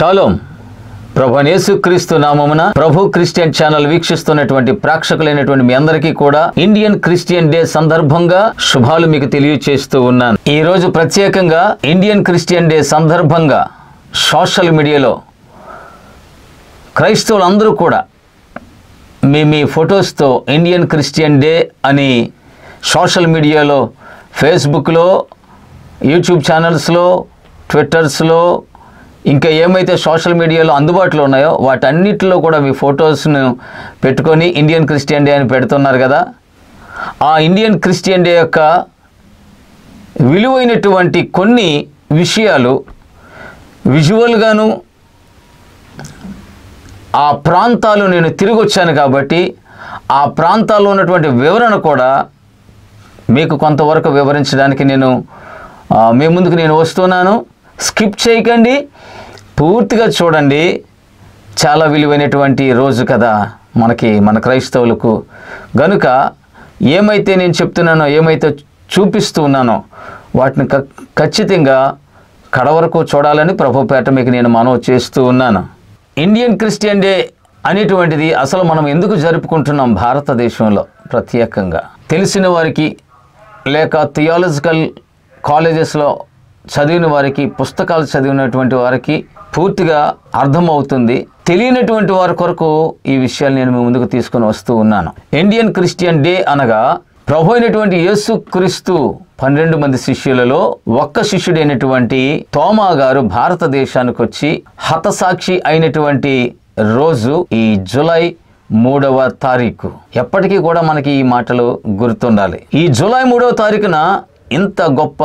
Shalom. ప్రభువైన యేసుక్రీస్తు నామమున ప్రభు క్రిస్టియన్ ఛానల్ వీక్షిస్తున్నటువంటి ప్రేక్షకులైనటువంటి మీ అందరికీ కూడా ఇండియన్ క్రిస్టియన్ డే సందర్భంగా శుభాలు మీకు తెలియచేస్తూ ఉన్నాను. ఈ రోజు ప్రత్యేకంగా ఇండియన్ క్రిస్టియన్ డే సందర్భంగా సోషల్ మీడియాలో క్రైస్తవులందరూ కూడా మీ ఫొటోస్తో ఇండియన్ క్రిస్టియన్ డే అని సోషల్ మీడియాలో ఫేస్బుక్లో, యూట్యూబ్ ఛానల్స్లో, ట్విట్టర్స్లో, ఇంకా ఏమైతే సోషల్ మీడియాలో అందుబాటులో ఉన్నాయో వాటన్నిటిలో కూడా మీ ఫొటోస్ను పెట్టుకొని ఇండియన్ క్రిస్టియన్ డే అని పెడుతున్నారు కదా. ఆ ఇండియన్ క్రిస్టియన్ డే యొక్క విలువైనటువంటి కొన్ని విషయాలు విజువల్గాను ఆ ప్రాంతాలు నేను తిరిగి వచ్చాను కాబట్టి ఆ ప్రాంతాల్లో ఉన్నటువంటి వివరణ కూడా మీకు కొంతవరకు వివరించడానికి మీ ముందుకు నేను వస్తున్నాను. స్కిప్ చేయకండి, పూర్తిగా చూడండి. చాలా విలువైనటువంటి రోజు కదా మన క్రైస్తవులకు. గనుక ఏమైతే నేను చెప్తున్నానో, ఏమైతే చూపిస్తూ ఉన్నానో వాటిని ఖచ్చితంగా కడవరకు చూడాలని ప్రభుపేట మీకు నేను మనవి చేస్తూ ఉన్నాను. ఇండియన్ క్రిస్టియన్ డే అనేటువంటిది అసలు మనం ఎందుకు జరుపుకుంటున్నాం భారతదేశంలో? ప్రత్యేకంగా తెలిసిన వారికి లేక థియాలజికల్ కాలేజెస్లో చదివిన వారికి, పుస్తకాలు చదివినటువంటి వారికి పూర్తిగా అర్థమవుతుంది. తెలియనటువంటి వారి కొరకు ఈ విషయాలు నేను మీ ముందుకు తీసుకొని వస్తూ ఉన్నాను. ఇండియన్ క్రిస్టియన్ డే అనగా ప్రభు అయినటువంటి యేసుక్రీస్తు 12 మంది శిష్యులలో ఒక్క శిష్యుడైనటువంటి తోమా గారు భారతదేశానికి వచ్చి హతసాక్షి అయినటువంటి రోజు ఈ జూలై 3వ తారీఖు. ఎప్పటికీ కూడా మనకి ఈ మాటలు గుర్తుండాలి. ఈ జూలై 3వ తారీఖున ఇంత గొప్ప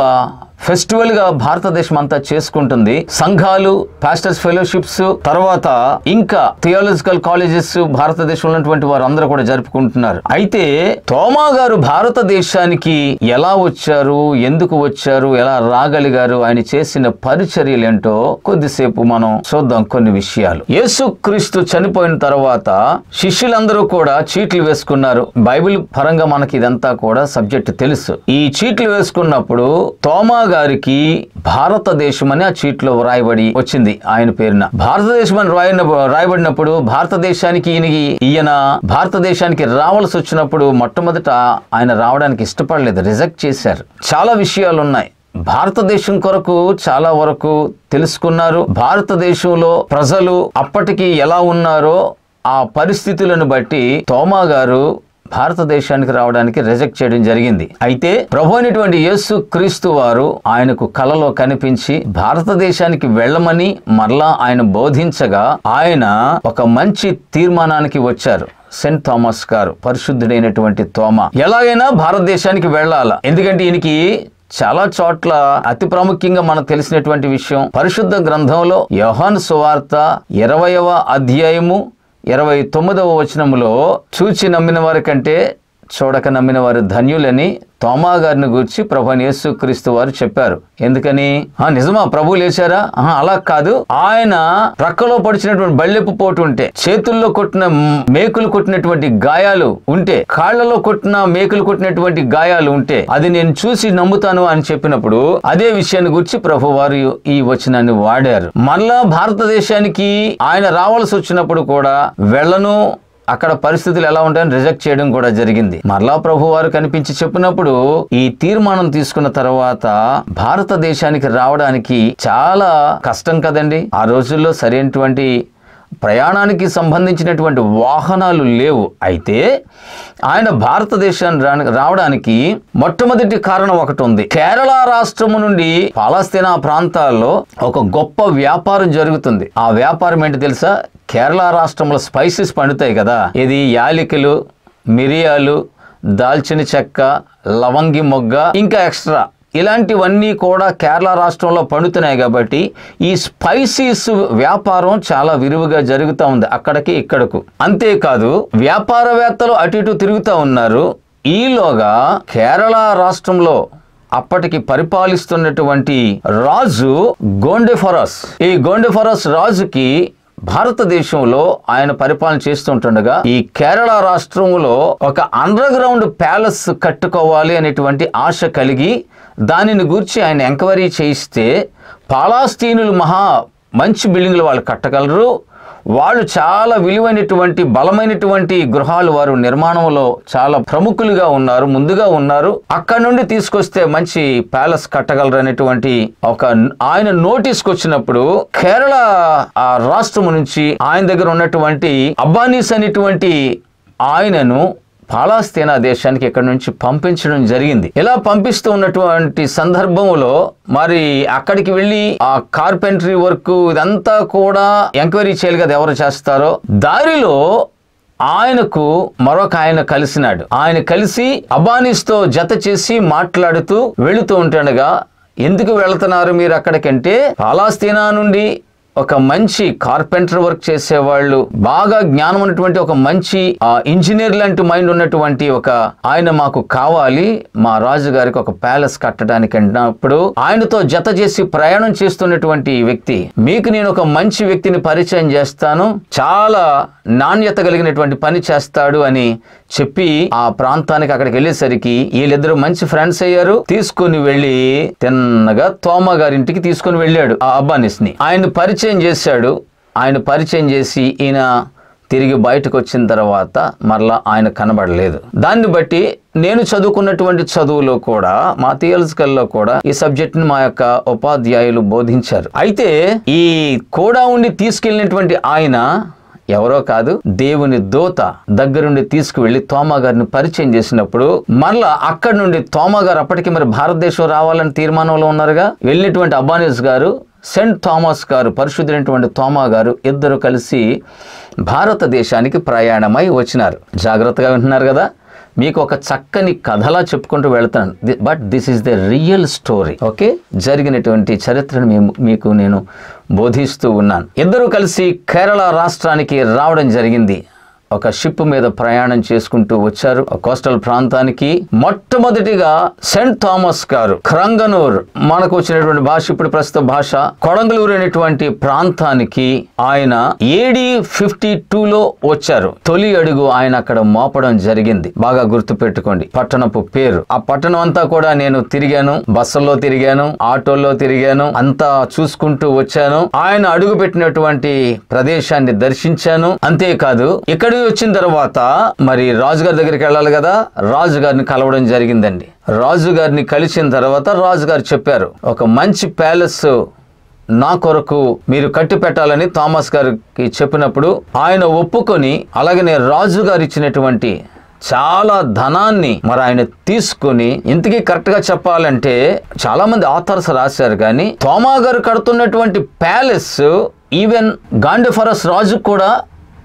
ఫెస్టివల్గా భారతదేశం అంతా చేసుకుంటుంది. సంఘాలు, పాస్టర్స్ ఫెలోషిప్స్, తర్వాత ఇంకా థియాలజికల్ కాలేజెస్ భారతదేశంలో ఉన్నటువంటి వారు అందరూ కూడా జరుపుకుంటున్నారు. అయితే తోమా గారు భారతదేశానికి ఎలా వచ్చారు, ఎందుకు వచ్చారు, ఎలా రాగలిగారు, ఆయన చేసిన పరిచర్యలు ఏంటో కొద్దిసేపు మనం చూద్దాం. కొన్ని విషయాలు. యేసుక్రీస్తు చనిపోయిన తర్వాత శిష్యులందరూ కూడా చీట్లు వేసుకున్నారు. బైబిల్ పరంగా మనకి ఇదంతా కూడా సబ్జెక్ట్ తెలుసు. ఈ చీట్లు వేసుకున్నప్పుడు తోమా గారికి భారతదేశం అని ఆ చీట్లో వ్రాయబడి వచ్చింది. ఆయన పేరున భారతదేశం అని రాయబడినప్పుడు ఈయన భారతదేశానికి రావాల్సి వచ్చినప్పుడు మొట్టమొదట ఆయన రావడానికి ఇష్టపడలేదు, రిజెక్ట్ చేశారు. చాలా విషయాలు ఉన్నాయి. భారతదేశం కొరకు చాలా వరకు తెలుసుకున్నారు. భారతదేశంలో ప్రజలు అప్పటికి ఎలా ఉన్నారో ఆ పరిస్థితులను బట్టి తోమా గారు భారతదేశానికి రావడానికి రిజెక్ట్ చేయడం జరిగింది. అయితే ప్రభు అయినటువంటి యేసుక్రీస్తు వారు ఆయనకు కలలో కనిపించి భారతదేశానికి వెళ్ళమని మరలా ఆయన బోధించగా ఆయన ఒక మంచి తీర్మానానికి వచ్చారు. సెయింట్ థామస్ గారు, పరిశుద్ధుడైనటువంటి తోమా, ఎలాగైనా భారతదేశానికి వెళ్ళాలా. ఎందుకంటే ఈయనకి చాలా చోట్ల అతి ప్రాముఖ్యంగా మనకు తెలిసినటువంటి విషయం పరిశుద్ధ గ్రంథంలో యోహాను సువార్త 20వ అధ్యాయము 29వ వచనములో చూచి నమ్మిన వారి కంటే చూడక నమ్మిన వారు ధన్యులని తోమా గారిని గురించి ప్రభువైన యేసుక్రీస్తు వారు చెప్పారు. ఎందుకని? నిజమా ప్రభు లేచారా? అలా కాదు. ఆయన ప్రక్కలో పడిచినటువంటి బళ్ళెపు పోటు ఉంటే, చేతుల్లో కొట్టిన మేకులు కొట్టినటువంటి గాయాలు ఉంటే, కాళ్లలో కొట్టిన మేకులు కొట్టినటువంటి గాయాలు ఉంటే అది నేను చూసి నమ్ముతాను అని చెప్పినప్పుడు అదే విషయాన్ని గురించి ప్రభు వారు ఈ వచనాన్ని వాడారు. మళ్ళా భారతదేశానికి ఆయన రావాల్సి వచ్చినప్పుడు కూడా వెళ్ళను, అక్కడ పరిస్థితులు ఎలా ఉంటాయని రిజెక్ట్ చేయడం కూడా జరిగింది. మరలా ప్రభు వారు కనిపించి చెప్పినప్పుడు ఈ తీర్మానం తీసుకున్న తర్వాత భారతదేశానికి రావడానికి చాలా కష్టం కదండి. ఆ రోజుల్లో సరైనటువంటి ప్రయాణానికి సంబంధించినటువంటి వాహనాలు లేవు. అయితే ఆయన భారతదేశానికి రావడానికి మొట్టమొదటి కారణం ఒకటి ఉంది. కేరళ రాష్ట్రము నుండి పాలస్తీనా ప్రాంతాల్లో ఒక గొప్ప వ్యాపారం జరుగుతుంది. ఆ వ్యాపారం ఏంటి తెలుసా? కేరళ రాష్ట్రంలో స్పైసెస్ పండుతాయి కదా. ఇది యాలకులు, మిరియాలు, దాల్చిన చెక్క, లవంగి మొగ్గ, ఇంకా ఎక్స్ట్రా ఇలాంటివన్నీ కూడా కేరళ రాష్ట్రంలో పండుతున్నాయి. కాబట్టి ఈ స్పైసీస్ వ్యాపారం చాలా విరివిగా జరుగుతూ ఉంది అక్కడికి ఇక్కడకు. అంతేకాదు వ్యాపారవేత్తలు అటు ఇటు తిరుగుతూ ఉన్నారు. ఈలోగా కేరళ రాష్ట్రంలో అప్పటికి పరిపాలిస్తున్నటువంటి రాజు గోండెఫరస్, ఈ గోండెఫరస్ రాజుకి భారతదేశంలో ఆయన పరిపాలన చేస్తుండగా ఈ కేరళ రాష్ట్రంలో ఒక అండర్ గ్రౌండ్ ప్యాలెస్ కట్టుకోవాలి అనేటువంటి ఆశ కలిగి దానిని గురించి ఆయన ఎంక్వైరీ చేయిస్తే పాలస్తీనులు మంచి బిల్డింగ్లు వాళ్ళు కట్టగలరు. వాళ్ళు చాలా విలువైనటువంటి బలమైనటువంటి గృహాలు వారు నిర్మాణంలో చాలా ప్రముఖులుగా ఉన్నారు, ముందుగా ఉన్నారు. అక్కడ నుండి తీసుకొస్తే మంచి ప్యాలెస్ కట్టగలరు అనేటువంటి ఒక ఆయన నోటీస్కి వచ్చినప్పుడు కేరళ రాష్ట్రం నుంచి ఆయన దగ్గర ఉన్నటువంటి అబ్బానీస్ అనేటువంటి ఆయనను పాలస్తీనా దేశానికి ఇక్కడి నుంచి పంపించడం జరిగింది. ఇలా పంపిస్తూ ఉన్నటువంటి సందర్భంలో మరి అక్కడికి వెళ్ళి ఆ కార్పెంటరీ వర్క్ ఇదంతా కూడా ఎంక్వైరీ చేయాలి కదా, ఎవరు చేస్తారో. దారిలో ఆయనకు మరొక ఆయన కలిసినాడు. ఆయన కలిసి అబ్బానీస్తో జత చేసి మాట్లాడుతూ వెళుతూ ఉంటుండగా, ఎందుకు వెళుతున్నారు మీరు అక్కడికంటే, పాలస్తీనా నుండి ఒక మంచి కార్పెంటర్ వర్క్ చేసేవాళ్ళు, బాగా జ్ఞానం ఉన్నటువంటి ఒక మంచి ఇంజనీర్ లాంటి మైండ్ ఉన్నటువంటి ఒక ఆయన మాకు కావాలి, మా రాజుగారికి ఒక ప్యాలెస్ కట్టడానికి అన్నప్పుడు ఆయనతో జత చేసి ప్రయాణం చేస్తున్నటువంటి వ్యక్తి, మీకు నేను ఒక మంచి వ్యక్తిని పరిచయం చేస్తాను, చాలా నాణ్యత కలిగినటువంటి పని చేస్తాడు అని చెప్పి ఆ ప్రాంతానికి అక్కడికి వెళ్ళేసరికి వీళ్ళిద్దరూ మంచి ఫ్రెండ్స్ అయ్యారు. తీసుకుని వెళ్ళి తిన్నగా తోమా గారింటికి తీసుకుని వెళ్ళాడు ఆ అబ్బానీస్ ని. ఆయన పరిచయం చేశాడు. ఆయన పరిచయం చేసి ఈయన తిరిగి బయటకు వచ్చిన తర్వాత మరలా ఆయన కనబడలేదు. దాన్ని బట్టి నేను చదువుకున్నటువంటి చదువులో కూడా, మా థియాలజికల్లో కూడా ఈ సబ్జెక్ట్ ని మా యొక్క ఉపాధ్యాయులు బోధించారు. అయితే ఈ కూడా ఉండి తీసుకెళ్ళినటువంటి ఆయన ఎవరో కాదు, దేవుని దూత దగ్గరుండి తీసుకువెళ్లి తోమా గారిని పరిచయం చేసినప్పుడు మరలా అక్కడి నుండి తోమా గారు అప్పటికి మరి భారతదేశం రావాలని తీర్మానంలో ఉన్నారుగా, వెళ్ళినటువంటి అబ్బానీస్ గారు, సెయింట్ థామస్ గారు, పరిశుద్ధులైనటువంటి తోమా గారు ఇద్దరు కలిసి భారతదేశానికి ప్రయాణమై వచ్చినారు. జాగ్రత్తగా వింటున్నారు కదా, మీకు ఒక చక్కని కథలా చెప్పుకుంటూ వెళ్తాను. But this is the real story. Okay, జరిగినటువంటి చరిత్రను మీకు నేను బోధిస్తూ ఉన్నాను. ఇద్దరు కలిసి కేరళ రాష్ట్రానికి రావడం జరిగింది. ఒక షిప్ మీద ప్రయాణం చేసుకుంటూ వచ్చారు కోస్టల్ ప్రాంతానికి. మొట్టమొదటిగా సెయింట్ థామస్ గారు క్రంగనూర్, మనకు వచ్చినటువంటి భాష ఇప్పుడు ప్రస్తుత భాష కొడంగలూరు అనేటువంటి ప్రాంతానికి ఆయన AD 52లో వచ్చారు. తొలి అడుగు ఆయన అక్కడ మోపడం జరిగింది. బాగా గుర్తు పెట్టుకోండి పట్టణపు పేరు. ఆ పట్టణం అంతా కూడా నేను తిరిగాను, బస్సుల్లో తిరిగాను, ఆటోల్లో తిరిగాను, అంతా చూసుకుంటూ వచ్చాను. ఆయన అడుగు పెట్టినటువంటి ప్రదేశాన్ని దర్శించాను. అంతేకాదు ఇక్కడ వచ్చిన తర్వాత మరి రాజుగారి దగ్గరికి వెళ్ళాలి కదా, రాజుగారిని కలవడం జరిగిందండి. రాజుగారిని కలిసిన తర్వాత రాజుగారు చెప్పారు, ఒక మంచి ప్యాలెస్ నా కొరకు మీరు కట్టి పెట్టాలని థామస్ గారికి చెప్పినప్పుడు ఆయన ఒప్పుకొని, అలాగనే రాజుగారు ఇచ్చినటువంటి చాలా ధనాన్ని మరి ఆయన తీసుకుని, ఇంతకీ కరెక్ట్ గా చెప్పాలంటే చాలా మంది ఆథర్స్ రాశారు కానీ తోమా గారు కడుతున్నటువంటి ప్యాలెస్ ఈవెన్ గాండిఫరస్ రాజు కూడా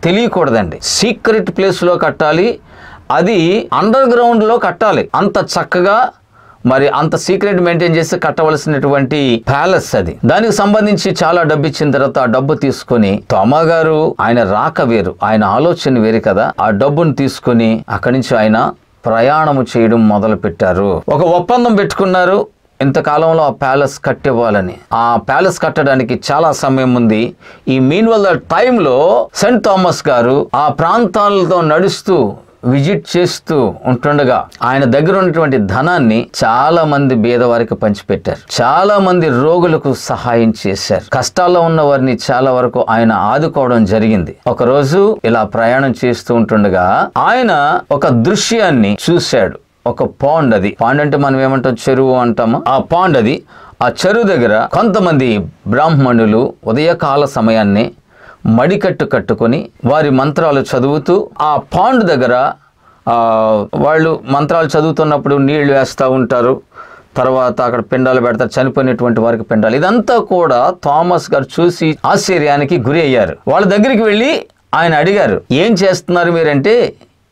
తెలియకూడదండి. సీక్రెట్ ప్లేస్లో కట్టాలి, అది అండర్ గ్రౌండ్లో కట్టాలి. అంత చక్కగా మరి అంత సీక్రెట్ మెయింటైన్ చేసి కట్టవలసినటువంటి ప్యాలెస్ అది. దానికి సంబంధించి చాలా డబ్బు ఇచ్చిన తర్వాత ఆ డబ్బు తీసుకుని తోమా గారు, ఆయన రాక వేరు, ఆయన ఆలోచన వేరు కదా, ఆ డబ్బును తీసుకుని అక్కడి నుంచి ఆయన ప్రయాణము చేయడం మొదలు పెట్టారు. ఒక ఒప్పందం పెట్టుకున్నారు, ఇంతకాలంలో ఆ ప్యాలెస్ కట్టివ్వాలని. ఆ ప్యాలెస్ కట్టడానికి చాలా సమయం ఉంది. ఈ మీన్వల్ టైంలో సెయింట్ థామస్ గారు ఆ ప్రాంతాలతో నడుస్తూ విజిట్ చేస్తూ ఉంటుండగా ఆయన దగ్గర ఉన్నటువంటి ధనాన్ని చాలా మంది బీదవారికి పంచిపెట్టారు. చాలా మంది రోగులకు సహాయం చేశారు. కష్టాల్లో ఉన్న వారిని చాలా వరకు ఆయన ఆదుకోవడం జరిగింది. ఒక రోజు ఇలా ప్రయాణం చేస్తూ ఉంటుండగా ఆయన ఒక దృశ్యాన్ని చూశాడు. ఒక పాండ్, అది పాండ్ అంటే మనం ఏమంటాం, చెరువు అంటాము. ఆ పాండ్ అది. ఆ చెరువు దగ్గర కొంతమంది బ్రాహ్మణులు ఉదయకాల సమయాన్ని మడికట్టు కట్టుకొని వారి మంత్రాలు చదువుతూ ఆ పాండ్ దగ్గర వాళ్ళు మంత్రాలు చదువుతున్నప్పుడు నీళ్లు వేస్తూ ఉంటారు. తర్వాత అక్కడ పిండాలు పెడతారు, చనిపోయినటువంటి వారికి పిండాలు. ఇదంతా కూడా థామస్ గారు చూసి ఆశ్చర్యానికి గురి అయ్యారు. వాళ్ళ దగ్గరికి వెళ్ళి ఆయన అడిగారు, ఏం చేస్తున్నారు మీరంటే,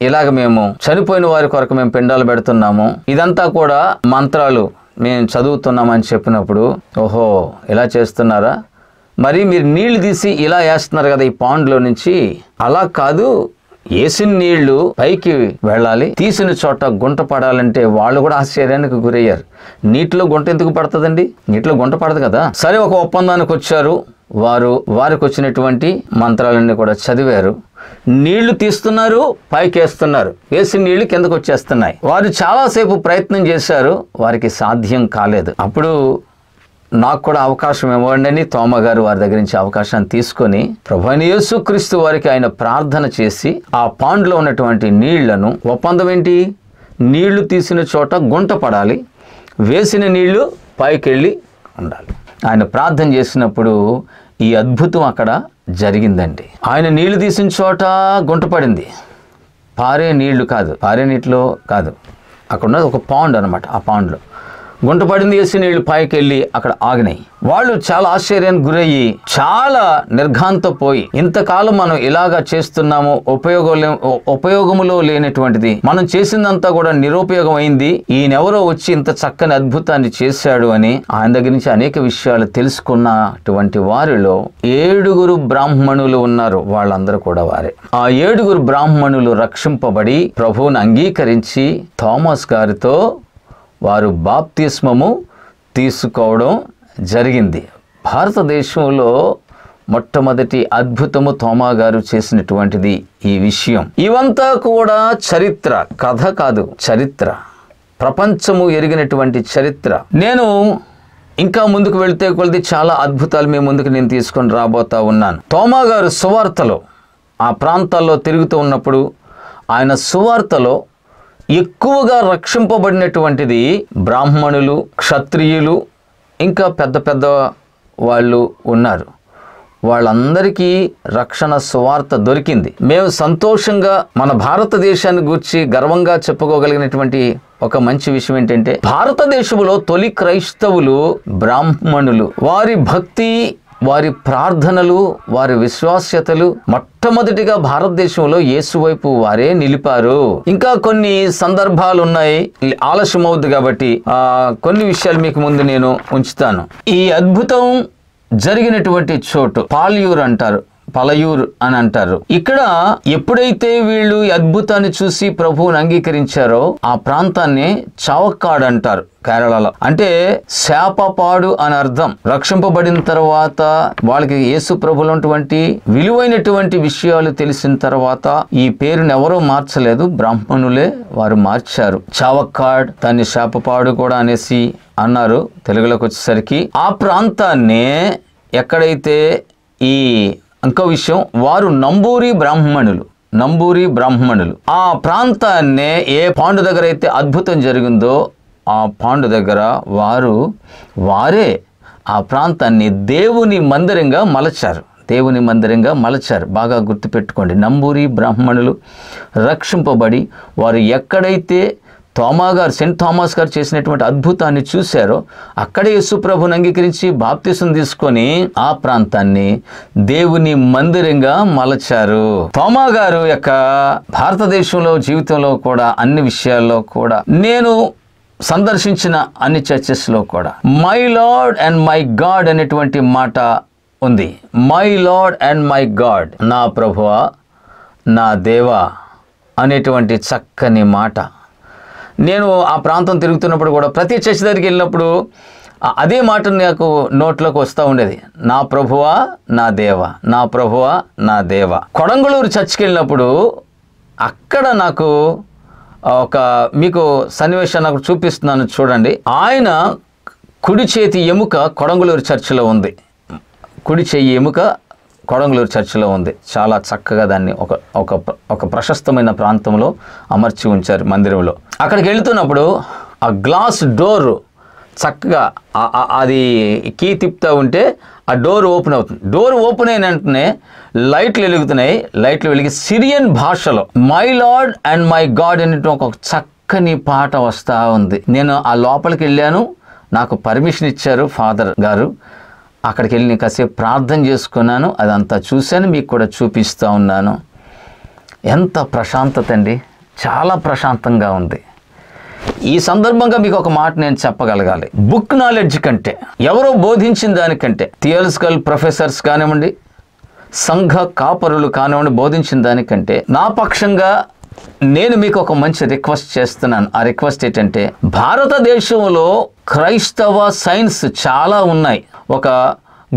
ఇలాగ మేము చనిపోయిన వారి కొరకు మేము పిండాలు పెడుతున్నాము, ఇదంతా కూడా మంత్రాలు మేము చదువుతున్నామని చెప్పినప్పుడు, ఓహో ఇలా చేస్తున్నారా, మరి మీరు నీళ్లు తీసి ఇలా వేస్తున్నారు కదా ఈ పాండ్లో నుంచి, అలా కాదు, వేసిన నీళ్లు పైకి వెళ్ళాలి, తీసిన చోట గుంట పడాలంటే వాళ్ళు కూడా ఆశ్చర్యానికి గురయ్యారు. నీటిలో గుంట ఎందుకు పడుతుందండి, నీటిలో గుంట పడదు కదా. సరే, ఒక ఒప్పందానికి వచ్చారు. వారికి వచ్చినటువంటి మంత్రాలన్నీ కూడా చదివారు. నీళ్లు తీస్తున్నారు, పైకి వేస్తున్నారు, వేసిన నీళ్లు కిందకు వచ్చేస్తున్నాయి. వారు చాలాసేపు ప్రయత్నం చేశారు, వారికి సాధ్యం కాలేదు. అప్పుడు నాకు కూడా అవకాశం ఇవ్వండి అని తోమా గారు వారి దగ్గర నుంచి అవకాశాన్ని తీసుకొని ప్రభువైన యేసుక్రీస్తు వారికి ఆయన ప్రార్థన చేసి ఆ పాండ్లో ఉన్నటువంటి నీళ్లను, ఒప్పందం ఏంటి, నీళ్లు తీసిన చోట గుంట పడాలి, వేసిన నీళ్లు పైకెళ్ళి ఉండాలి. ఆయన ప్రార్థన చేసినప్పుడు ఈ అద్భుతం అక్కడ జరిగిందండి. ఆయన నీళ్లు తీసిన చోట గుంట పడింది. పారే నీళ్లు కాదు, పారే నీటిలో కాదు, అక్కడ ఉన్నది ఒక పాండ్ అనమాట. ఆ పాండ్లో గుంట పడింది, వేసి నీళ్లు పైకి వెళ్ళి అక్కడ ఆగినాయి. వాళ్ళు చాలా ఆశ్చర్యానికి గురయ్యి చాలా నిర్ఘాంతపోయి, ఇంతకాలం మనం ఇలాగా చేస్తున్నాము, ఉపయోగములో లేనటువంటిది, మనం చేసిందంతా కూడా నిరుపయోగం అయింది, ఈయనెవరో వచ్చి ఇంత చక్కని అద్భుతాన్ని చేశాడు అని ఆయన దగ్గర నుంచి అనేక విషయాలు తెలుసుకున్నటువంటి వారిలో 7 బ్రాహ్మణులు ఉన్నారు. వాళ్ళందరూ కూడా వారే. ఆ 7 బ్రాహ్మణులు రక్షింపబడి ప్రభువుని అంగీకరించి థామస్ గారితో వారు బాప్తిస్మము తీసుకోవడం జరిగింది. భారతదేశంలో మొట్టమొదటి అద్భుతము తోమా గారు చేసినటువంటిది ఈ విషయం. ఇవంతా కూడా చరిత్ర, కథ కాదు, చరిత్ర, ప్రపంచము ఎరిగినటువంటి చరిత్ర. నేను ఇంకా ముందుకు వెళ్తే కొలది చాలా అద్భుతాలు మీ ముందుకు నేను తీసుకొని రాబోతా ఉన్నాను. తోమా గారు సువార్తలో ఆ ప్రాంతాల్లో తిరుగుతూ ఉన్నప్పుడు ఆయన సువార్తలో ఎక్కువగా రక్షింపబడినటువంటిది బ్రాహ్మణులు, క్షత్రియులు, ఇంకా పెద్ద పెద్ద వాళ్ళు ఉన్నారు. వాళ్ళందరికీ రక్షణ సువార్త దొరికింది. మేము సంతోషంగా మన భారతదేశాన్ని గురించి గర్వంగా చెప్పుకోగలిగినటువంటి ఒక మంచి విషయం ఏంటంటే, భారతదేశంలో తొలి క్రైస్తవులు బ్రాహ్మణులు. వారి భక్తి, వారి ప్రార్థనలు, వారి విశ్వాస్యతలు మొట్టమొదటిగా భారతదేశంలో యేసు వైపు వారే నిలిపారు. ఇంకా కొన్ని సందర్భాలు ఉన్నాయి, ఆలస్యం అవుద్ది కాబట్టి కొన్ని విషయాలు మీకు ముందు నేను ఉంచుతాను. ఈ అద్భుతం జరిగినటువంటి చోటు పాల్యూర్ అంటారు, పలయూర్ అని అంటారు. ఇక్కడ ఎప్పుడైతే వీళ్ళు ఈ అద్భుతాన్ని చూసి ప్రభువుని అంగీకరించారో ఆ ప్రాంతాన్ని చావక్కాడ్ అంటారు కేరళలో. అంటే శాపపాడు అని అర్థం. రక్షింపబడిన తర్వాత వాళ్ళకి యేసు ప్రభులో ఉన్నటువంటి విలువైనటువంటి విషయాలు తెలిసిన తర్వాత ఈ పేరుని ఎవరో మార్చలేదు, బ్రాహ్మణులే వారు మార్చారు. చావక్కాడ్, దాన్ని శాపపాడు కూడా అనేసి అన్నారు తెలుగులోకి వచ్చేసరికి. ఆ ప్రాంతాన్నే ఎక్కడైతే ఈ ఇంకో విషయం, వారు నంబూరి బ్రాహ్మణులు. ఆ ప్రాంతాన్నే ఏ పాండు దగ్గర అయితే అద్భుతం జరిగిందో ఆ పాండు దగ్గర వారే ఆ ప్రాంతాన్ని దేవుని మందిరంగా మలచారు. బాగా గుర్తుపెట్టుకోండి. నంబూరి బ్రాహ్మణులు రక్షింపబడి వారు ఎక్కడైతే సెయింట్ థామస్ గారు చేసినటువంటి అద్భుతాన్ని చూశారో అక్కడే యేసు ప్రభువుని అంగీకరించి బాప్తిసం తీసుకొని ఆ ప్రాంతాన్ని దేవుని మందిరంగా మలచారు. తోమా గారు యొక్క భారతదేశంలో జీవితంలో కూడా అన్ని విషయాల్లో కూడా నేను సందర్శించిన అన్ని చర్చెస్లో కూడా my lord and my God అనేటువంటి మాట ఉంది. My lord and my God, నా ప్రభువా నా దేవా అనేటువంటి చక్కని మాట. నేను ఆ ప్రాంతం తిరుగుతున్నప్పుడు కూడా ప్రతి చర్చ్ దగ్గరికి వెళ్ళినప్పుడు అదే మాట నాకు నోట్లోకి వస్తూ ఉండేది, నా ప్రభువా నా దేవా, నా ప్రభువా నా దేవా. కొడంగళూరు చర్చ్కి వెళ్ళినప్పుడు అక్కడ నాకు మీకు సన్నివేశాన్ని నాకు చూపిస్తున్నాను చూడండి. ఆయన కుడి చేతి ఎముక కొడంగళూరు చర్చిలో ఉంది. కుడి చెయ్యి ఎముక కొడంగళూరు చర్చిలో ఉంది. చాలా చక్కగా దాన్ని ఒక ప్రశస్తమైన ప్రాంతంలో అమర్చి ఉంచారు మందిరంలో. అక్కడికి వెళుతున్నప్పుడు ఆ గ్లాస్ డోర్ చక్కగా అది కీ తిప్పుతూ ఉంటే ఆ డోర్ ఓపెన్ అవుతుంది. డోర్ ఓపెన్ అయిన వెంటనే లైట్లు వెలుగుతున్నాయి. లైట్లు వెలిగి సిరియన్ భాషలో my lord and my God అనే ఒక చక్కని పాట వస్తూ ఉంది. నేను ఆ లోపలికి వెళ్ళాను, నాకు పర్మిషన్ ఇచ్చారు ఫాదర్ గారు. అక్కడికి వెళ్ళి నేను కాసేపు ప్రార్థన చేసుకున్నాను, అదంతా చూశాను, మీకు కూడా చూపిస్తూ ఉన్నాను. ఎంత ప్రశాంతత అండి, చాలా ప్రశాంతంగా ఉంది. ఈ సందర్భంగా మీకు ఒక మాట నేను చెప్పగలగాలి. బుక్ నాలెడ్జ్ కంటే, ఎవరో బోధించిన దానికంటే, థియాలజికల్ ప్రొఫెసర్స్ కానివ్వండి, సంఘ కాపరులు కానివ్వండి, బోధించిన దానికంటే నా పక్షంగా నేను మీకు ఒక మంచి రిక్వెస్ట్ చేస్తున్నాను. ఆ రిక్వెస్ట్ ఏంటంటే, భారతదేశంలో క్రైస్తవ సైన్స్ చాలా ఉన్నాయి, ఒక